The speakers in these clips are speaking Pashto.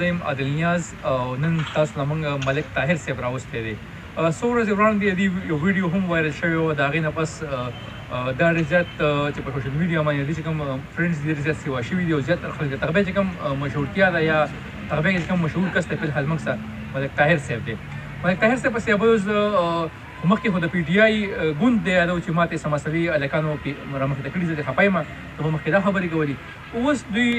زه یم عادل نیاز او نن تاسو له موږ ملک طاهر صاحب راوستی دی څو ورځې وړاندې دې یو ویډیو هم وایرل شوی و د هغې نه پس دا ډېر زیات چې په سوشل میډیا باندې دې چې کوم فرینډز دي ډېر زیات سیوا شوي دي او زیات خلک د هغې چې کوم مشهورتیا ده یا د هغې چې کوم مشهور کس دی فلحال موږ سره ملک طاهر صاحب دی ملک طاهر صاحب پسې به مخکې خو د پی ټي آی ګوند دی یادو چې ماته څه مسلې هلکانو رامخته کړي زه دې خفه یم ته به مخکې دا خبرې کولې اوس دوی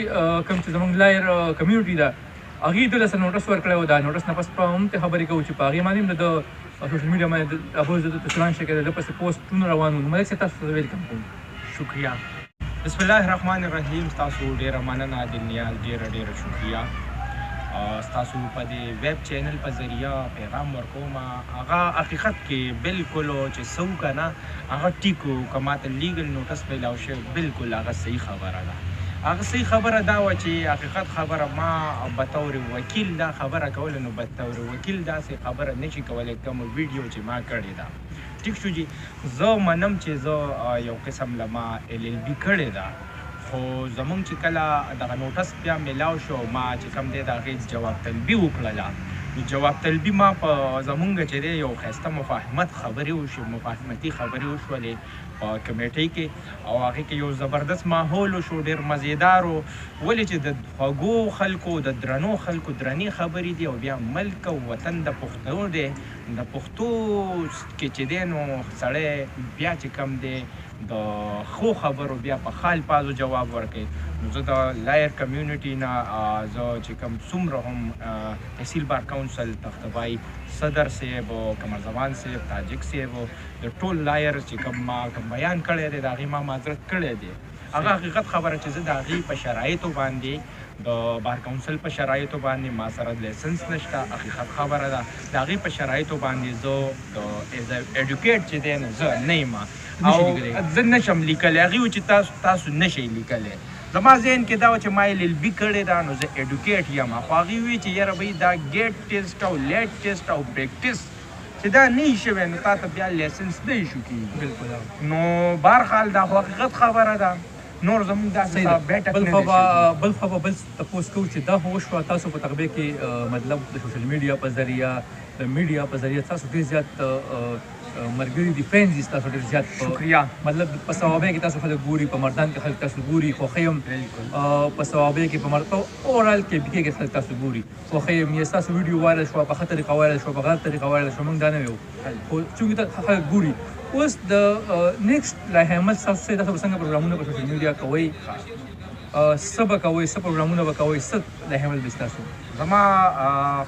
کوم چې زموږ لایر کمیونټي ده هغې دوی له نوټس ورکړی و دا نوټس نه پس په هم ته خبرې کوو چې په هغې باندې هم د سوشل میډیا باندې هغوی زه د چلان شکل د پسې پوسټونه روان وو ملک صاحب تاسو ته ویلکم کوم شکریہ بسم الله الرحمن الرحیم تاسو ډیره مننه عادل نیاز ډیره شکریہ ستاسو په دې ویب چینل په ذریعہ پیغام ورکوم هغه حقیقت کې بالکل چې څه وکنه هغه ټیکو که ماته لیګل نوټس میلاو شوی بالکل هغه صحیح خبره ده هغه صحیح خبره دا وه چې حقیقت خبره ما بطور وکیل دا خبره کوله نو بطور وکیل داسې خبره نشي کولی کوم ویډیو چې ما کړې ده ټیک شو جي زه منم چې زه یو قسم له ما LLB کړې ده خو زمونږ چې کله دغه نوټس بیا میلاو شو ما چې کوم دی د هغې جواب طلبي وکړله نو جواب طلبي ما په زمونږ چې دی یو ښایسته مفاهمتي خبرې وشولې په کمیټۍ کې او هغې کې یو زبردست ماحول وشو ډېر مزیدار و ولې چې د خوږو خلکو د درنو خلکو درنې خبرې دي او بیا ملک او وطن د پښتو دی د پښتو کې چې دی نو سړی بیا چې کوم دی د ښو خبرو بیا په خال پازو جواب ورکوي نو زه د لایر کمیونټي نه زه چې کوم څومره هم تحصیل بار کونسل تختبای صدر صاحب او قمر زمان صاحب تاجک صاحب د ټول لایر چې کوم ما کوم بیان کړی دی د هغې ما معذرت کړی دی هغه حقیقت خبره چې زه د هغې په شرایطو باندې د بار کونسل په شرایطو باندې ما سره لایسنس نشته حقیقت خبره ده د هغې په شرایطو باندې زه د ایز ایډوکیټ چې دی نو زه نه یم او زه نشم لیکلی هغې و چې تاسو نشئ لیکلی زما ذهن کې دا و چې ما LLB کړې ده نو زه ایډوکیټ یم خو هغې وی چې یاره بهی دا ګیټ ټیسټ او لیټ ټیسټ او پریکټس چې دا نه وي شوی نو تا ته بیا لایسنس نه ایشو کېږي نو بهرحال دا خو حقیقت خبره ده نور زموږ داسې بیټک نه بل خوا بل تپوس کوو چې دا خو وشوه تاسو په تغبې کې مطلب د سوشل میډیا په ذریعه د میډیا په ذریعه تاسو ډېر زیات ملګري دي فرینډز دي ستاسو ډېر زیات شکریہ مطلب په ثوابۍ کې تاسو خلک ګوري په مردان کې خلک تاسو ګوري خوښۍ هم په ثوابۍ کې په اورال کې بکې کې خلک تاسو ګوري خوښۍ هم یې ستاسو ویډیو وایرل شوه په ښه طریقه وایرل شوه په غلط طریقه وایرل شوه موږ دا نه ویو خو چونکې خلک ګوري اوس د نیکسټ لایحه عمل ستاسو څه څنګه پروګرامونه په سوشل میډیا کوئ څه به کوئ څه پروګرامونه به کوئ څه لایحه عمل به ستاسو زما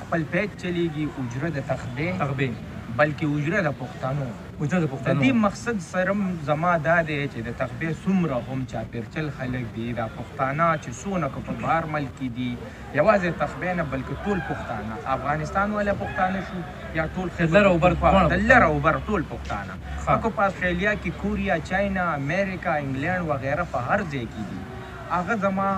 خپل پیج چلیږي اجره د تغبې بلکې اجره د پښتنو د دې مقصد سره زما دا دی چې د تغبې څومره هم چاپېرچل خلک دي دا پښتانه چې څونه که په بهر ملک دي یوازې تغبې نه بلکې ټول پښتانه افغانستان والا پښتانه شو یا ټول د لر او بر ټول پښتانه اکو په استرالیا کې کوریا چاینا امریکا انګلینډ وغیره په هر ځای کې دي هغه زما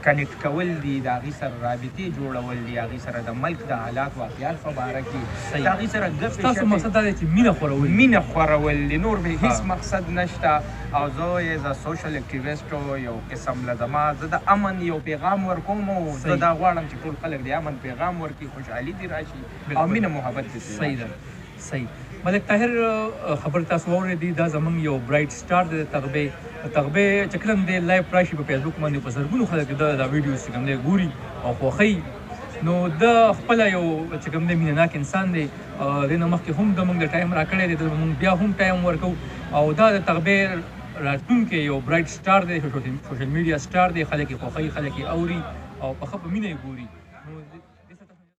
کنیکټ کول دي د هغې سره رابطې جوړول دي هغې سره د ملک د حالات واقعیات په باره کې د هغې سره ګپې ستاسو مقصد دا دی چې مینه خورول دي نور به هیڅ مقصد نشته او زه ایز ا سوشل اکټیویسټ یو قسم له زما زه د امن یو پیغام ورکوم او زه دا غواړم چې ټول خلک د امن پیغام ورکړي خوشحالي دې راشي او مینه محبت دې صحیح ده صحیح ملک طاهر خبر تاسو واورېدي دا زموږ یو برایټ سټار دی د تغبې چې کله هم دی لایف راشي په فیسبوک باندې په زرګونو خلک دا ویډیوز چې کوم دی ګوري او خوښوي نو د خپله یو چې کوم دی مینه ناک انسان دی دې نه مخکې هم د موږ د ټایم راکړی دی موږ بیا هم ټایم ورکوو او دا د تغبې راتلونکی یو برایټ سټار دی سوشل میډیا سټار دی خلک یې خوښوي خلک یې اوري او په ښه په مینه یې ګوري